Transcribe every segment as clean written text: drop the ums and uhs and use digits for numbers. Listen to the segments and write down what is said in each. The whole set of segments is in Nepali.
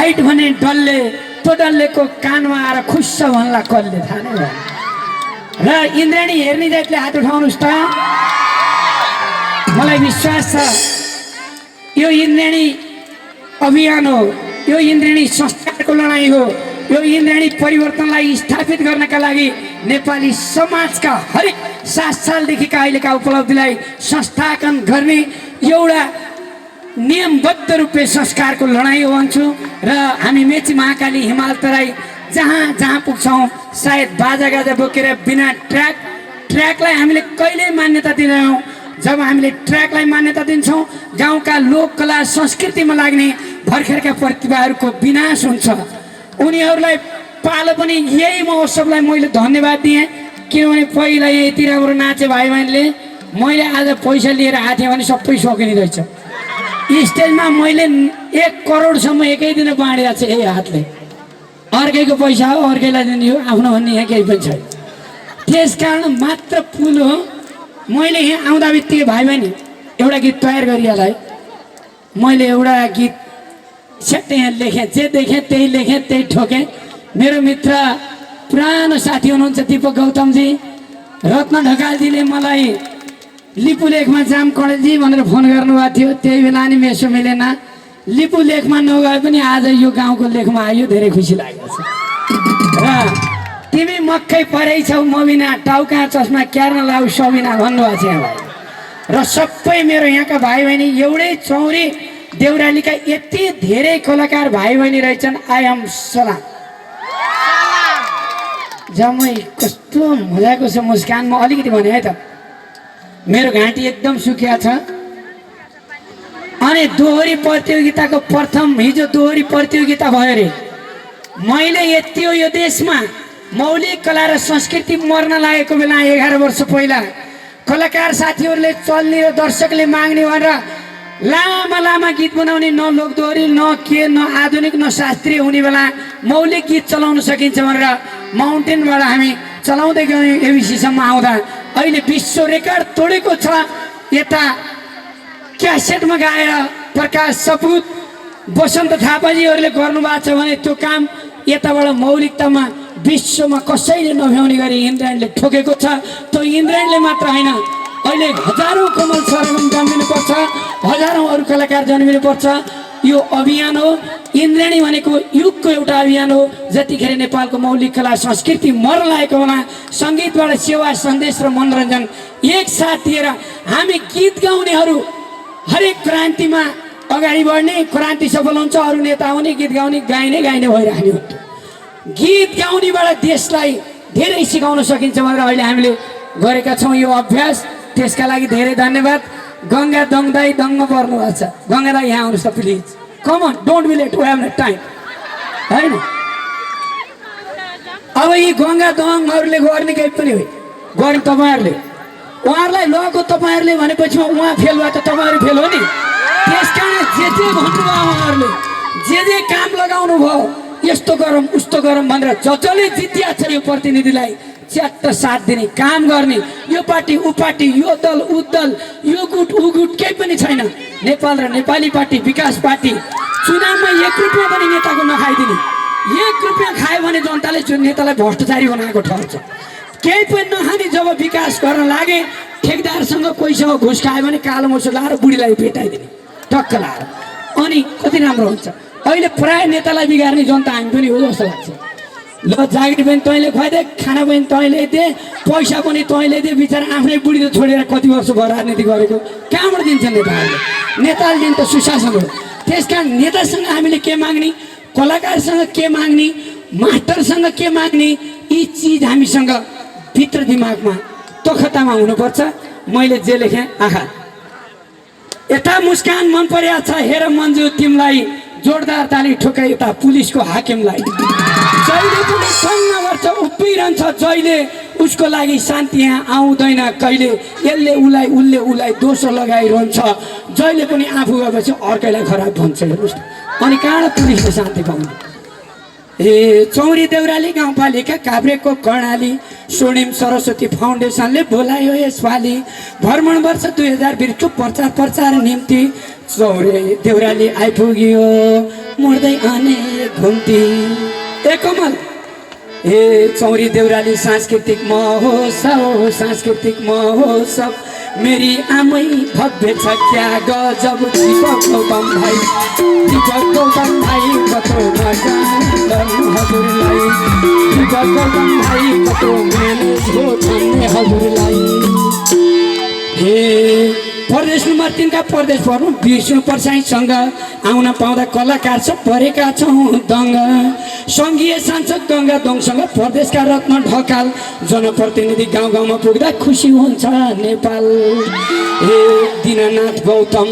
हाइट भने डल्ले त्यो डल्लेको कानमा आएर खुस्स भन्ला कसले थाहा नै भयो र इन्द्राणी हेर्ने जातले हात उठाउनुहोस् त मलाई विश्वास छ यो इन्द्राणी अभियान हो यो इन्द्राणी संस्कारको लडाईँ हो यो इन्द्राणी परिवर्तनलाई स्थापित गर्नका लागि नेपाली समाजका हरेक 7 सालदेखिका अहिलेका उपलब्धिलाई संस्थापन गर्ने एउटा नियमबद्ध रूपले संस्कारको लडाईँ हो भन्छु र हामी मेची महाकाली हिमाल तराई जहाँ पुग्छौँ सायद बाजागाजा बोकेर बिना ट्र्याकलाई हामीले कहिल्यै मान्यता दिँदैनौँ। जब हामीले ट्र्याकलाई मान्यता दिन्छौँ गाउँका लोककला संस्कृतिमा लाग्ने भर्खरका प्रतिभाहरूको विनाश हुन्छ। उनीहरूलाई पालो पनि यही महोत्सवलाई मैले धन्यवाद दिएँ किनभने पहिला यहीतिरबाट नाचे भाइ बहिनीले मैले आज पैसा लिएर आएको थिएँ भने सबै सकिने रहेछ। स्टेजमा मैले 1 करोडसम्म एकै दिन बाँडेको छु यही हातले। अर्कैको पैसा हो अर्कैलाई दिने हो आफ्नो भन्ने यहाँ केही पनि छैन। त्यस कारण मात्र पुल हो। मैले यहाँ आउँदा बित्तिकै भाइ बहिनी एउटा गीत तयार गरिहालेँ। मैले एउटा गीत सेट्टै यहाँ लेखेँ जे देखेँ त्यही लेखेँ त्यही ठोकेँ। मेरो मित्र पुरानो साथी हुनुहुन्छ दीपक गौतमजी रत्न ढकालजीले मलाई लिपु लेखमा जाम कणेलजी भनेर फोन गर्नुभएको थियो। त्यही बेला नि मेसो मिलेन। लिपु लेखमा नगए पनि आज यो गाउँको लेखमा आयो धेरै खुसी लागेको छ। र तिमी मक्कै परै छौ मबिना टाउका चस्मा क्यार्न लाउ सबिना भन्नुभएको छ यहाँ भाइ र सबै मेरो यहाँका भाइ बहिनी एउटै चौरी देउरालीका यति धेरै कलाकार भाइ बहिनी रहेछन्। आई एम सलाम जम्मै कस्तो मजाको छ मुस्कान। म अलिकति भने है त मेरो घाँटी एकदम सुकिया छ। अनि दोहोरी प्रतियोगिताको प्रथम हिजो दोहोरी प्रतियोगिता भयो रे। मैले यति हो यो देशमा मौलिक कला र संस्कृति मर्न लागेको बेला 11 वर्ष पहिला कलाकार साथीहरूले चल्ने र दर्शकले माग्ने भनेर लामा लामा गीत बनाउने न लोकदोहोरी न के न आधुनिक न शास्त्रीय हुने बेला मौलिक गीत चलाउन सकिन्छ भनेर माउन्टेनबाट हामी चलाउँदै गयौँ। एबिसीसम्म आउँदा अहिले विश्व रेकर्ड तोडेको छ। यता क्यासेटमा गाएर प्रकाश सपुत बसन्त थापाजीहरूले गर्नुभएको छ भने त्यो काम यताबाट मौलिकतामा विश्वमा कसैले नभ्याउने गरी इन्द्राणीले ठोकेको छ। त्यो इन्द्राणीले मात्र होइन अहिले हजारौँ कमल सरगम जन्मिनुपर्छ हजारौँ अरू कलाकार जन्मिनुपर्छ। यो अभियान हो इन्द्राणी भनेको युगको एउटा अभियान हो। जतिखेर नेपालको मौलिक कला संस्कृति मर्न लागेको बेला सङ्गीतबाट सेवा सन्देश र मनोरञ्जन एकसाथ दिएर हामी गीत गाउनेहरू हरेक क्रान्तिमा अगाडि बढ्ने क्रान्ति सफल हुन्छ। अरू नेता आउने गीत गाउने गाइने भइरहने हो। गीत गाउनेबाट देशलाई धेरै सिकाउन सकिन्छ भनेर अहिले हामीले गरेका छौँ यो अभ्यास। त्यसका लागि धेरै धन्यवाद। गङ्गा दङदाई दङ्ग पर्नु भएको छ। गङ्गा दाई यहाँ आउनुहोस् त please. Come on don't be late we have no time हैन। अब यी गङ्गा दङहरूले गर्ने केही पनि हो गर्ने तपाईँहरूले उहाँहरूलाई लगेको तपाईँहरूले भनेपछि उहाँ फेल भयो त तपाईँहरू फेल हो नि। त्यस कारण जे भन्नुभयो उहाँहरूले जे काम लगाउनु भयो यस्तो गरौँ उस्तो गरौँ भनेर जसले जितिया छ यो प्रतिनिधिलाई च्याट्ट साथ दिने काम गर्ने। यो पार्टी ऊ पार्टी यो दल ऊ दल यो गुट ऊ गुट केही पनि छैन। नेपाल र नेपाली पार्टी विकास पार्टी चुनावमा 1 रुपियाँ पनि नेताको नखाइदिने। 1 रुपियाँ खायो भने जनताले नेतालाई भ्रष्टाचारी बनाएको ठहर छ। केही पनि नखाने जब विकास गर्न लागे ठेकदारसँग कोहीसँग घुस खायो भने कालो मोर्चो लाएर बुढीलाई भेटाइदिने टक्क लाएर अनि कति राम्रो हुन्छ। अहिले प्राय नेतालाई बिगार्ने जनता हामी पनि हो जस्तो लाग्छ। ल जागिर पनि तैँले खुवाइदे खाना पनि तैँले दे पैसा पनि तैँले दे। बिचरा आफ्नै बुढी त छोडेर कति वर्ष भयो राजनीति गरेको कहाँबाट दिन्छ नेताहरूले। नेताले दिन त सुशासन हो। त्यस कारण नेतासँग हामीले के माग्ने कलाकारसँग के माग्ने मास्टरसँग के माग्ने यी चिज हामीसँग भित्र दिमागमा तखतामा हुनुपर्छ। मैले जे लेखेँ आखा यता मुस्कान मन परेको छ हेर मन्जु तिमीलाई जोरदार ताली ठोकै यता पुलिसको हाकिमलाई। जहिले पनि सङ्घर्ष उभिरहन्छ जहिले उसको लागि शान्ति यहाँ आउँदैन कहिले। यसले उसले दोषो लगाइरहन्छ जहिले पनि आफू गएपछि अर्कैलाई खराब भन्छ। हेर्नुहोस् अनि कहाँ पुलिसले शान्ति पाउने। चौरी देउराली गाउँपालिका काभ्रेको कर्णाली स्वर्णिम सरस्वती फाउन्डेसनले बोलायो यसपालि भ्रमण वर्ष 2020को प्रचार निम्ति चौरी देउराली आइपुग्यो मुड्दै अनेर घुम्ती ए कमल ए चौरी देउराली सांस्कृतिक महोत्सव मेरी आमै भव्य छ क्या गजब दीपक गौतम भाइ कत्रो मजा हजुरलाई दीपक गौतम भाइ कत्रो मेहनत हो भन्ने हजुरलाई हे प्रदेश नम्बर 3 का प्रदेश प्रमुख विष्णु प्रसाईसँग आउन पाउँदा कलाकार सब परेका छौँ दङ्ग सङ्घीय सांसद गङ्गा दोङसँग प्रदेशका रत्न ढकाल जनप्रतिनिधि गाउँ गाउँमा पुग्दा खुसी हुन्छ नेपाल हे दीननाथ गौतम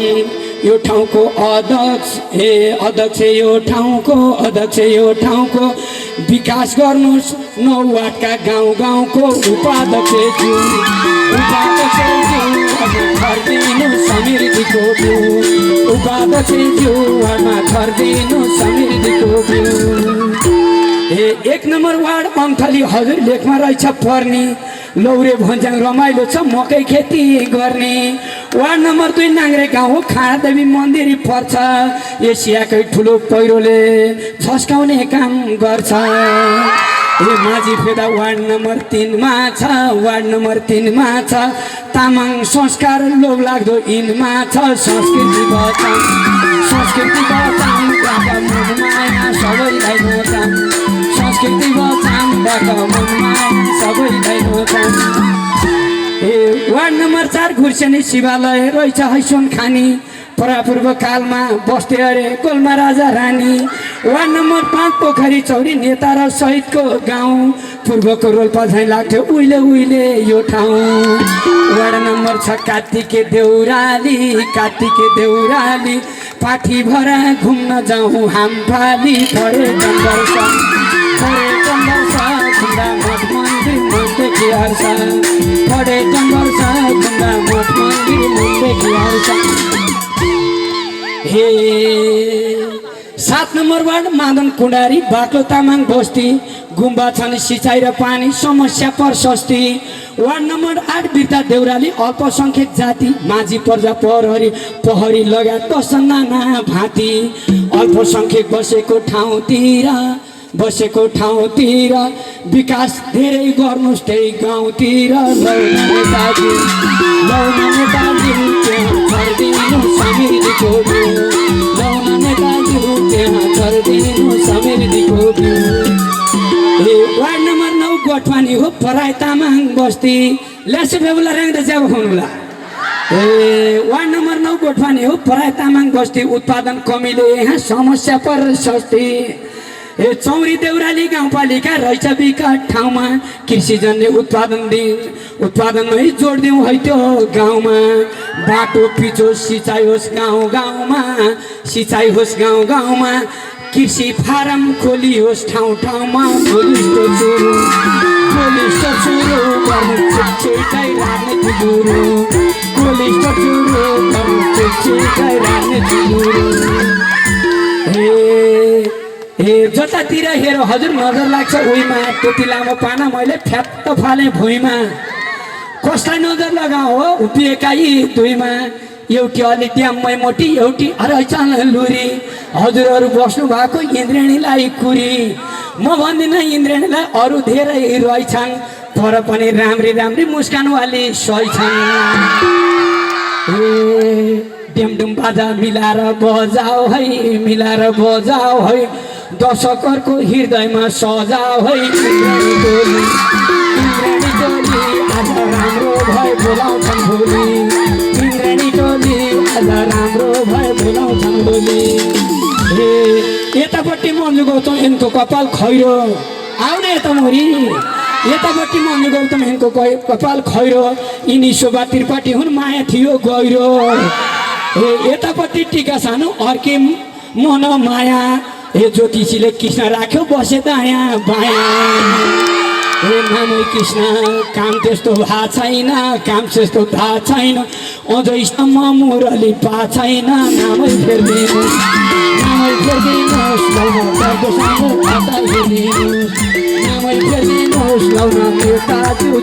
यो ठाउँको अध्यक्ष यो ठाउँको विकास गर्नुहोस् 9 वार्डका गाउँको उपाध्यक्षज्यू थर्दिनु समृद्धिको बिउ उपाध्यक्षज्यूमा थर्दिनु समृद्धिको बिउ ए 1 नम्बर वार्ड अङ्थली हजुर लेखमा रहेछ पर्ने लौरे भन्ज्याङ रमाइलो छ मकै खेती गर्ने वार्ड नम्बर 2 नाङ्ग्रे गाउँ हो खाँडादेवी मन्दिर पर्छ एसियाकै ठुलो पहिरोले झस्काउने काम गर्छ ए माझी फेदा वार्ड नम्बर 3 मा छ तामाङ संस्कार लोभ लाग्दो इनमा छ संस्कृति बचाउँ मनमाया सबैलाई नचाउँ संस्कृति बचाउँ मनमाया सबैलाई नचाउँ ए वार्ड नम्बर 4 घुर्सेनी शिवालय रहेछ हैसोन खानी परापूर्व कालमा बस्थे अरे कोलमा राजा रानी वार्ड नम्बर 5 पोखरी चौरी नेता र शहीदको गाउँ पूर्वको रोल्पा झैँ लाग्थ्यो उहिले यो ठाउँ वार्ड नम्बर 6 कार्तिके देउराली पाठी भरा घुम्न जाउँ हामफाली पर्यटन वर्ष खुम्बा मठ मन्दिर मनदेखि हर्ष पर्यटन वर्ष खुम्बा मठ मन्दिर मनदेखि हर्ष हे 7 नम्बर वार्ड मादन कुण्डारी बाक्लो तामाङ बस्ती गुम्बा छन् सिँचाइ र पानी समस्या प्रशस्ति वार्ड नम्बर 8 बिर्ता देउराली अल्पसङ्ख्यक जाति माझी पर्जा पहरी लगायत 10 नाना भाँती अल्पसङ्ख्यक बसेको ठाउँतिर विकास धेरै गर्नुहोस् त्यही गाउँतिर लौना नेताजी छर्दिनु समृद्धिको बिउ लौना नेताजी त्यहाँ छर्दिनु समृद्धिको बिउ ए वार्ड नम्बर 9 गोठवानी हो पराई तामाङ बस्ती ल्यासे बेबुला राङ्दा ज्याब खुनुला ए वार्ड नम्बर 9 गोठवानी हो पराई तामाङ बस्ती उत्पादन कमीले यहाँ समस्या प्रशस्ति ए चौरी देउराली गाउँपालिका रहेछ विकट ठाउँमा कृषिजन्य उत्पादनमै जोड दिउँ है त्यो गाउँमा बाटो पिचो सिँचाइ होस् गाउँमा कृषि फारम खोलियोस् ठाउँमा कोलिस्टो चुरो गर्नु छिटै राजनीति गुरु कोलिस्टो चुरो गर्नु छिटै राजनीति गुरु ए जतातिर हेर हजुर नजर लाग्छ उहीमा त्यति लामो पाना मैले फ्यात्त फालेँ भुइँमा कसलाई नजर लगाऊ हो उभिएका यी दुईमा एउटी अलि ट्याम्मै मोटी एउटी रहेछन् लुरी हजुरहरू बस्नु भएको इन्द्रेणीलाई कुरी म भन्दिनँ इन्द्रेणीलाई अरू धेरै रहेछन् तर पनि राम्री मुस्कानवाली सही छन् ए डेमडुम बाजा मिलाएर बजाऊ है दर्शकहरूको हृदयमा सजाऊ है इन्द्रेणी टोली आज राम्रो भए बोलाउँछन् भोलि इन्द्रेणी टोली आज राम्रो भए बोलाउँछन् भोलि ए यतापट्टि मन्जु गौतम यिनको कपाल खैरो आउने यता मोरी यतापट्टि मन्जु गौतम यिनको कपाल खैरो यिनी शोभा त्रिपाठी हुन् माया थियो गहिरो ए यतापट्टि टिका सानो अर्के मन माया ए ज्योतिषीले कृष्ण राख्यो बसे दायाँ बायाँ ए नामै कृष्ण काम त्यस्तो भा छैन अझैसम्म मुरली पा छैन नामै फेरिदिनुहोस् लौना मेरो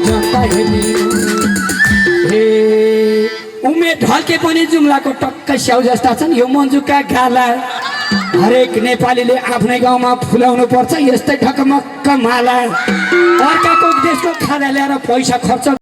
जनता हेरिदिनुहोस् ए उमेर ढल्के पनि जुम्लाको टक्कै स्याउ जस्ता छन् यो मन्जुका गाला हरेक नेपालीले आफ्नै गाउँमा फुलाउनु पर्छ यस्तै ढकमक्क माला। अर्काको देशको खाजा ल्याएर पैसा खर्च